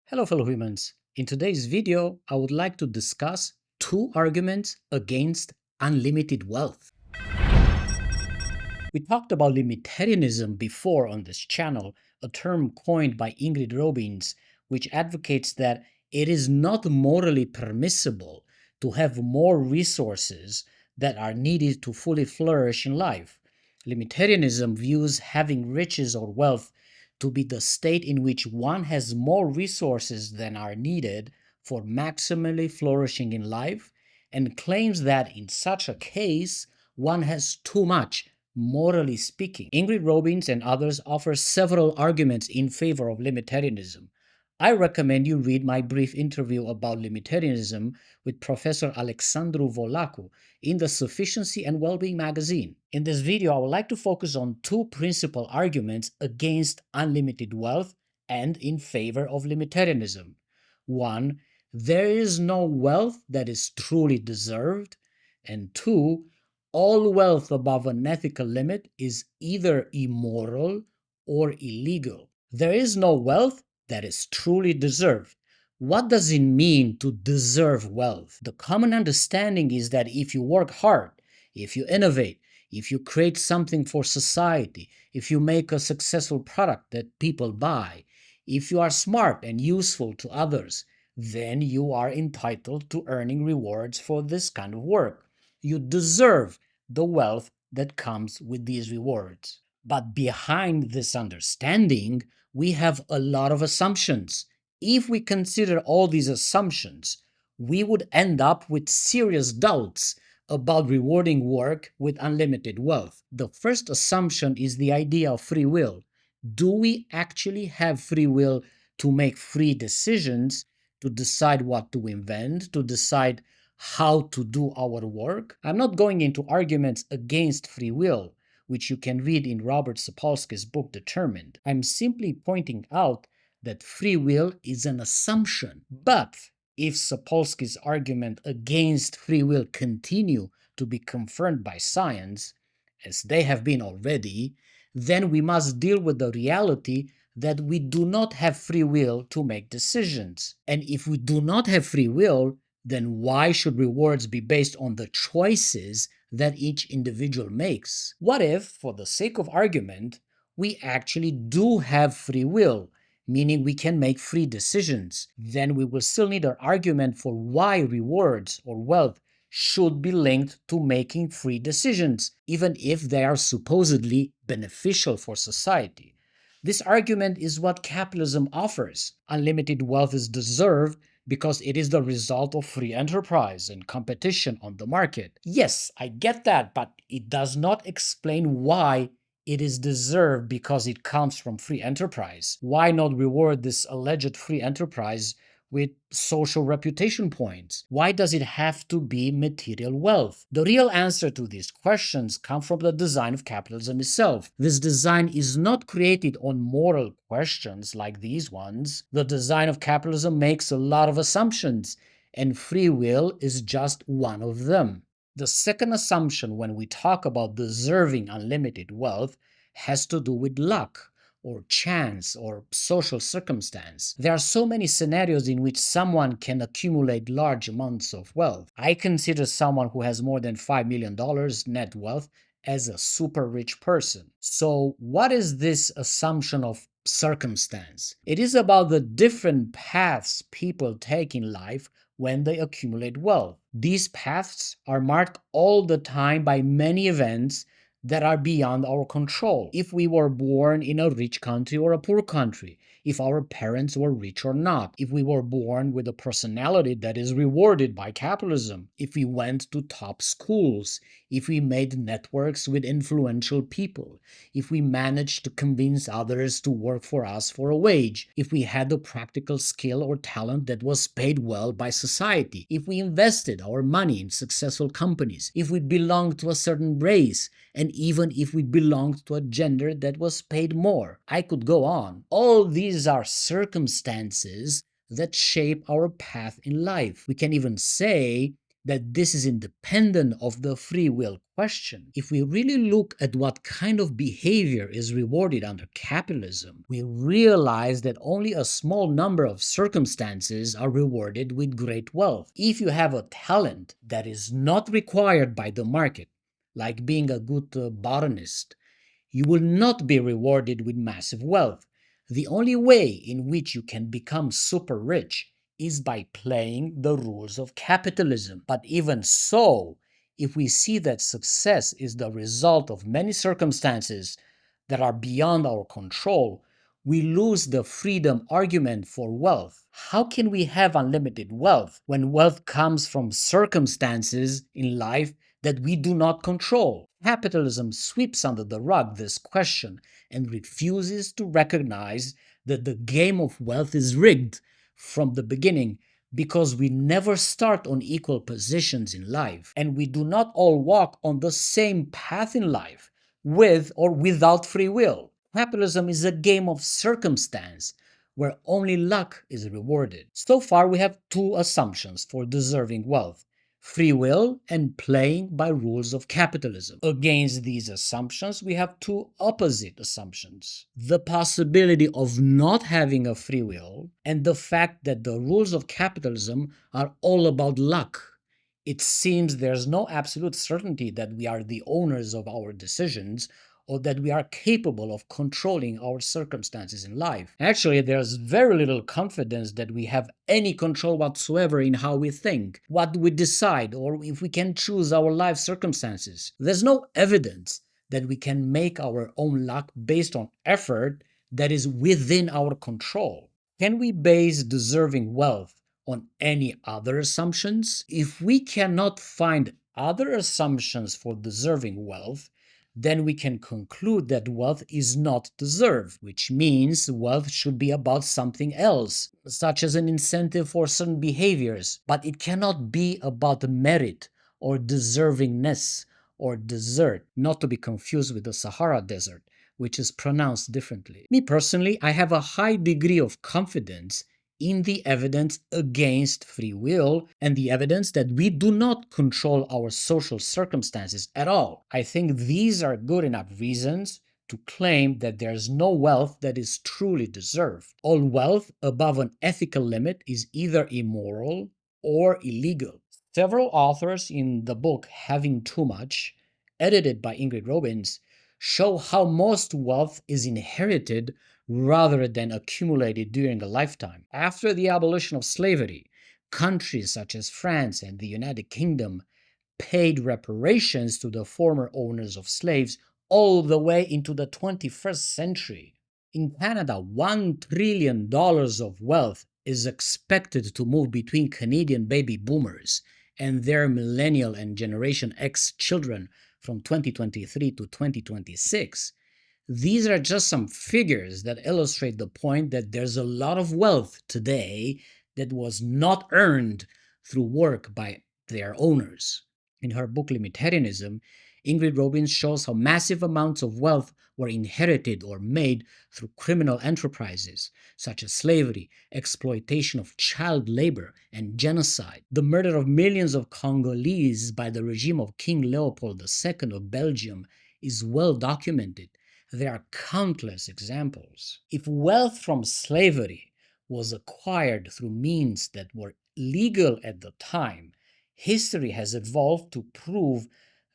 Hello, fellow humans. In today's video, I would like to discuss two arguments against unlimited wealth. We talked about limitarianism before on this channel, a term coined by Ingrid Robbins, which advocates that it is not morally permissible to have more resources that are needed to fully flourish in life. Limitarianism views having riches or wealth to be the state in which one has more resources than are needed for maximally flourishing in life, and claims that in such a case, one has too much, morally speaking. Ingrid Robbins and others offer several arguments in favor of limitarianism. I recommend you read my brief interview about limitarianism with Professor Alexandru Volacu in the Sufficiency and Wellbeing magazine. In this video, I would like to focus on two principal arguments against unlimited wealth and in favor of limitarianism. One, there is no wealth that is truly deserved. And two, all wealth above an ethical limit is either immoral or illegal. There is no wealth that is truly deserved. What does it mean to deserve wealth? The common understanding is that if you work hard, if you innovate, if you create something for society, if you make a successful product that people buy, if you are smart and useful to others, then you are entitled to earning rewards for this kind of work. You deserve the wealth that comes with these rewards. But behind this understanding, we have a lot of assumptions. If we consider all these assumptions, we would end up with serious doubts about rewarding work with unlimited wealth. The first assumption is the idea of free will. Do we actually have free will to make free decisions, to decide what to invent, to decide how to do our work? I'm not going into arguments against free will, which you can read in Robert Sapolsky's book Determined. I'm simply pointing out that free will is an assumption. But if Sapolsky's argument against free will continue to be confirmed by science, as they have been already, then we must deal with the reality that we do not have free will to make decisions. And if we do not have free will, then why should rewards be based on the choices that each individual makes? What if, for the sake of argument, we actually do have free will, meaning we can make free decisions? Then we will still need an argument for why rewards or wealth should be linked to making free decisions, even if they are supposedly beneficial for society. This argument is what capitalism offers. Unlimited wealth is deserved because it is the result of free enterprise and competition on the market. Yes, I get that, but it does not explain why it is deserved because it comes from free enterprise. Why not reward this alleged free enterprise with social reputation points? Why does it have to be material wealth? The real answer to these questions come from the design of capitalism itself. This design is not created on moral questions like these ones. The design of capitalism makes a lot of assumptions, and free will is just one of them. The second assumption when we talk about deserving unlimited wealth has to do with luck, or chance, or social circumstance. There are so many scenarios in which someone can accumulate large amounts of wealth. I consider someone who has more than $5 million net wealth as a super rich person. So, what is this assumption of circumstance? It is about the different paths people take in life when they accumulate wealth. These paths are marked all the time by many events that are beyond our control. If we were born in a rich country or a poor country, if our parents were rich or not, if we were born with a personality that is rewarded by capitalism, if we went to top schools, if we made networks with influential people, if we managed to convince others to work for us for a wage, if we had a practical skill or talent that was paid well by society, if we invested our money in successful companies, if we belonged to a certain race, and even if we belonged to a gender that was paid more. I could go on. All these are circumstances that shape our path in life. We can even say that this is independent of the free will question. If we really look at what kind of behavior is rewarded under capitalism, we realize that only a small number of circumstances are rewarded with great wealth. If you have a talent that is not required by the market, like being a good botanist, you will not be rewarded with massive wealth. The only way in which you can become super rich is by playing the rules of capitalism. But even so, if we see that success is the result of many circumstances that are beyond our control, we lose the freedom argument for wealth. How can we have unlimited wealth when wealth comes from circumstances in life that we do not control? Capitalism sweeps under the rug this question and refuses to recognize that the game of wealth is rigged from the beginning because we never start on equal positions in life, and we do not all walk on the same path in life with or without free will. Capitalism is a game of circumstance where only luck is rewarded. So far, we have two assumptions for deserving wealth: free will and playing by rules of capitalism. Against these assumptions, we have two opposite assumptions: the possibility of not having a free will and the fact that the rules of capitalism are all about luck. It seems there's no absolute certainty that we are the owners of our decisions or that we are capable of controlling our circumstances in life. Actually, there's very little confidence that we have any control whatsoever in how we think, what we decide, or if we can choose our life circumstances. There's no evidence that we can make our own luck based on effort that is within our control. Can we base deserving wealth on any other assumptions? If we cannot find other assumptions for deserving wealth, then we can conclude that wealth is not deserved, which means wealth should be about something else, such as an incentive for certain behaviors, but it cannot be about merit or deservingness or desert, not to be confused with the Sahara Desert, which is pronounced differently. Me personally, I have a high degree of confidence in the evidence against free will and the evidence that we do not control our social circumstances at all. I think these are good enough reasons to claim that there's no wealth that is truly deserved. All wealth above an ethical limit is either immoral or illegal. Several authors in the book Having Too Much, edited by Ingrid Robbins, show how most wealth is inherited rather than accumulated during a lifetime. After the abolition of slavery, countries such as France and the United Kingdom paid reparations to the former owners of slaves all the way into the 21st century. In Canada, $1 trillion of wealth is expected to move between Canadian baby boomers and their millennial and Generation X children from 2023 to 2026. These are just some figures that illustrate the point that there's a lot of wealth today that was not earned through work by their owners. In her book Limitarianism, Ingrid Robbins shows how massive amounts of wealth were inherited or made through criminal enterprises, such as slavery, exploitation of child labor, and genocide. The murder of millions of Congolese by the regime of King Leopold II of Belgium is well documented. There are countless examples. If wealth from slavery was acquired through means that were legal at the time, history has evolved to prove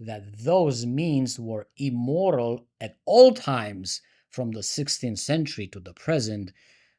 that those means were immoral at all times from the 16th century to the present,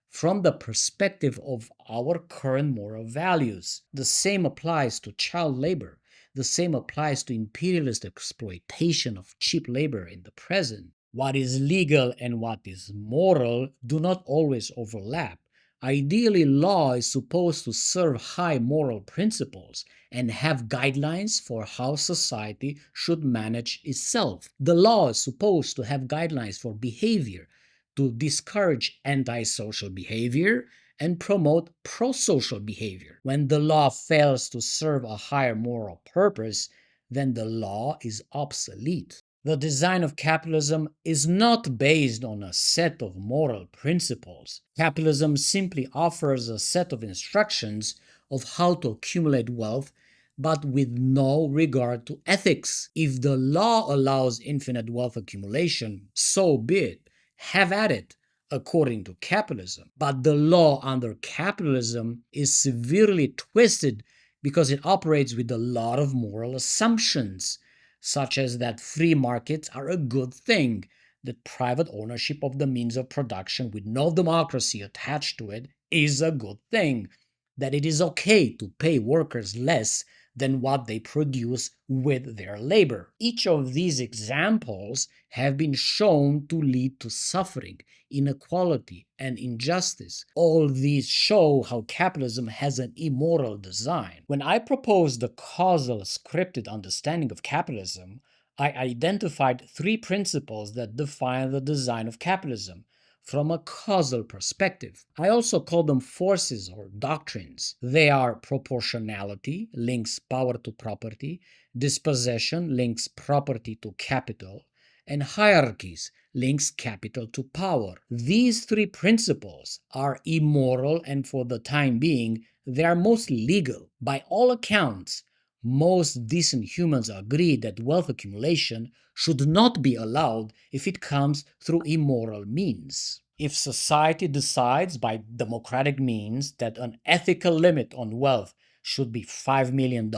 from the perspective of our current moral values. The same applies to child labor. The same applies to imperialist exploitation of cheap labor in the present. What is legal and what is moral do not always overlap. Ideally, law is supposed to serve high moral principles and have guidelines for how society should manage itself. The law is supposed to have guidelines for behavior, to discourage antisocial behavior and promote pro-social behavior. When the law fails to serve a higher moral purpose, then the law is obsolete. The design of capitalism is not based on a set of moral principles. Capitalism simply offers a set of instructions of how to accumulate wealth but with no regard to ethics. If the law allows infinite wealth accumulation, so be it. Have at it, according to capitalism. But the law under capitalism is severely twisted because it operates with a lot of moral assumptions, such as that free markets are a good thing, that private ownership of the means of production with no democracy attached to it is a good thing, that it is okay to pay workers less than what they produce with their labor. Each of these examples have been shown to lead to suffering, inequality, and injustice. All these show how capitalism has an immoral design. When I proposed the causal scripted understanding of capitalism, I identified three principles that define the design of capitalism from a causal perspective. I also call them forces or doctrines. They are proportionality, links power to property, dispossession, links property to capital, and hierarchies, links capital to power. These three principles are immoral, and for the time being, they are mostly legal. By all accounts, most decent humans agree that wealth accumulation should not be allowed if it comes through immoral means. If society decides by democratic means that an ethical limit on wealth should be $5 million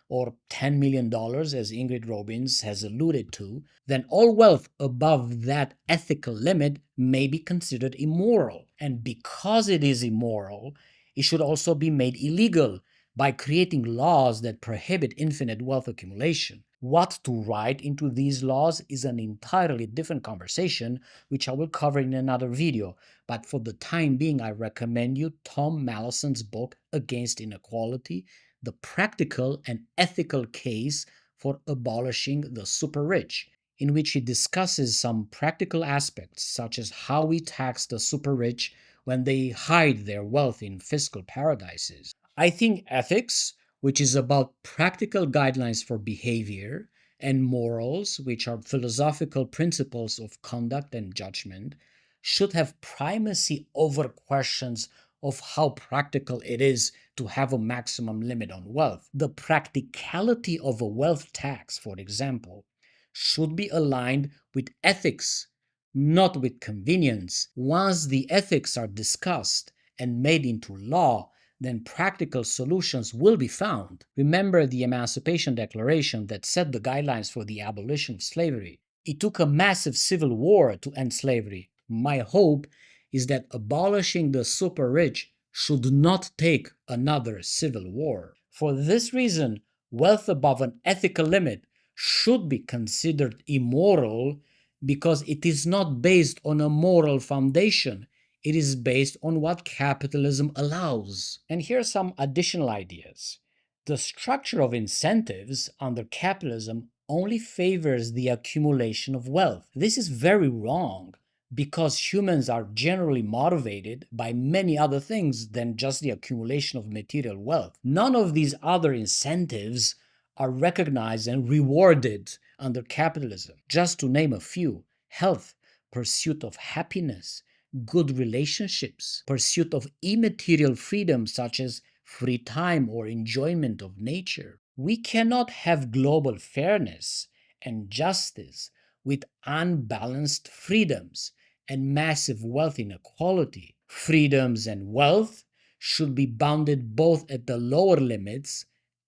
or $10 million, as Ingrid Robbins has alluded to, then all wealth above that ethical limit may be considered immoral. And because it is immoral, it should also be made illegal by creating laws that prohibit infinite wealth accumulation. What to write into these laws is an entirely different conversation, which I will cover in another video. But for the time being, I recommend you Tom Mallison's book, Against Inequality, The Practical and Ethical Case for Abolishing the Super Rich, in which he discusses some practical aspects, such as how we tax the super rich when they hide their wealth in fiscal paradises. I think ethics, which is about practical guidelines for behavior, and morals, which are philosophical principles of conduct and judgment, should have primacy over questions of how practical it is to have a maximum limit on wealth. The practicality of a wealth tax, for example, should be aligned with ethics, not with convenience. Once the ethics are discussed and made into law, then practical solutions will be found. Remember the Emancipation Declaration that set the guidelines for the abolition of slavery. It took a massive civil war to end slavery. My hope is that abolishing the super rich should not take another civil war. For this reason, wealth above an ethical limit should be considered immoral because it is not based on a moral foundation. It is based on what capitalism allows. And here are some additional ideas. The structure of incentives under capitalism only favors the accumulation of wealth. This is very wrong because humans are generally motivated by many other things than just the accumulation of material wealth. None of these other incentives are recognized and rewarded under capitalism. Just to name a few: health, pursuit of happiness, good relationships, pursuit of immaterial freedom such as free time or enjoyment of nature. We cannot have global fairness and justice with unbalanced freedoms and massive wealth inequality. Freedoms and wealth should be bounded both at the lower limits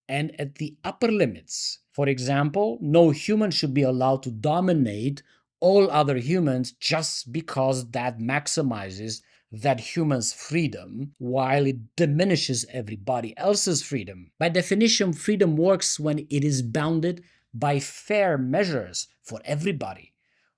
and at the upper limits. For example, no human should be allowed to dominate all other humans just because that maximizes that human's freedom while it diminishes everybody else's freedom. By definition, freedom works when it is bounded by fair measures for everybody.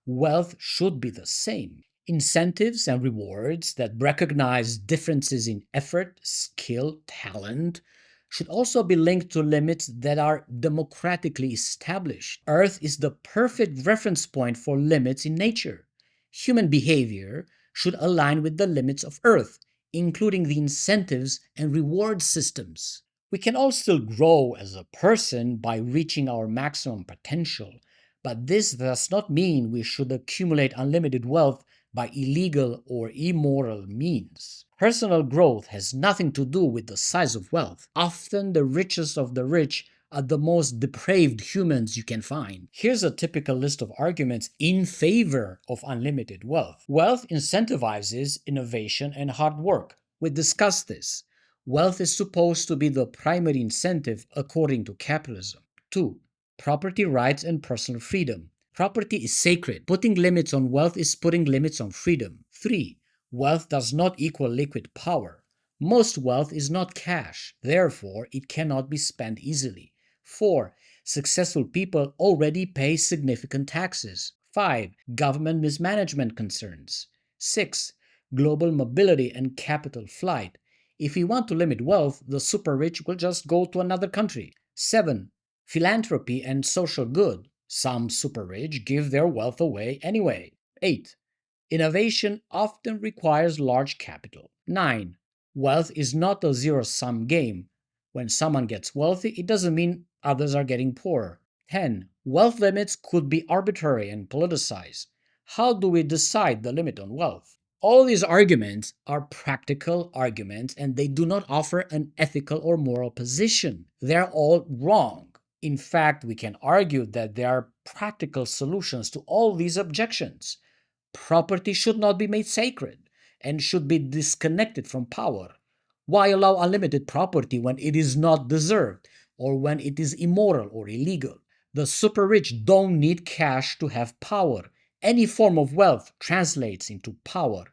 Wealth should be the same. Incentives and rewards that recognize differences in effort, skill, talent should also be linked to limits that are democratically established. Earth is the perfect reference point for limits in nature. Human behavior should align with the limits of Earth, including the incentives and reward systems. We can all still grow as a person by reaching our maximum potential, but this does not mean we should accumulate unlimited wealth by illegal or immoral means. Personal growth has nothing to do with the size of wealth. Often the richest of the rich are the most depraved humans you can find. Here's a typical list of arguments in favor of unlimited wealth. Wealth incentivizes innovation and hard work. We discussed this. Wealth is supposed to be the primary incentive according to capitalism. 2. Property rights and personal freedom. Property is sacred. Putting limits on wealth is putting limits on freedom. 3. Wealth does not equal liquid power. Most wealth is not cash, therefore it cannot be spent easily. 4. Successful people already pay significant taxes. 5. Government mismanagement concerns. 6. Global mobility and capital flight. If we want to limit wealth, the super rich will just go to another country. 7. Philanthropy and social good. Some super rich give their wealth away anyway. 8. Innovation often requires large capital. 9. Wealth is not a zero-sum game. When someone gets wealthy, it doesn't mean others are getting poorer. 10. Wealth limits could be arbitrary and politicized. How do we decide the limit on wealth? All these arguments are practical arguments and they do not offer an ethical or moral position. They're all wrong. In fact, we can argue that there are practical solutions to all these objections. Property should not be made sacred and should be disconnected from power. Why allow unlimited property when it is not deserved or when it is immoral or illegal? The super rich don't need cash to have power. Any form of wealth translates into power.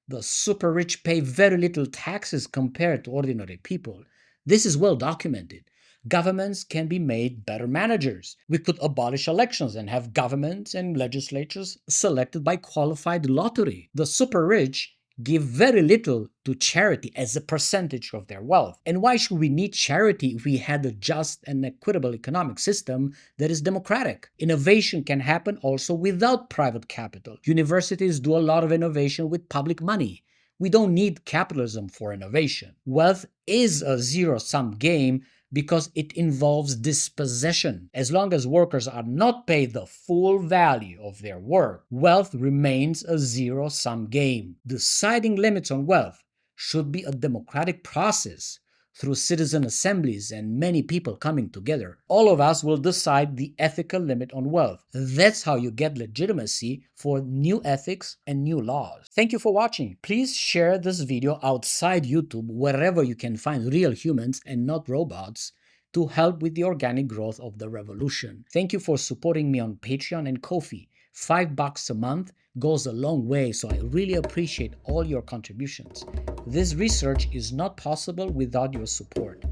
The super rich pay very little taxes compared to ordinary people. This is well documented. Governments can be made better managers. We could abolish elections and have governments and legislatures selected by qualified lottery. The super rich give very little to charity as a percentage of their wealth. And why should we need charity if we had a just and equitable economic system that is democratic? Innovation can happen also without private capital. Universities do a lot of innovation with public money. We don't need capitalism for innovation. Wealth is a zero-sum game because it involves dispossession. As long as workers are not paid the full value of their work, wealth remains a zero-sum game. Deciding limits on wealth should be a democratic process through citizen assemblies and many people coming together. All of us will decide the ethical limit on wealth. That's how you get legitimacy for new ethics and new laws. Thank you for watching. Please share this video outside YouTube wherever you can find real humans and not robots to help with the organic growth of the revolution. Thank you for supporting me on Patreon and Ko-fi. $5 a month goes a long way, so I really appreciate all your contributions. This research is not possible without your support.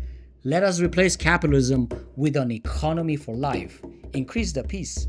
Let us replace capitalism with an economy for life. Increase the peace.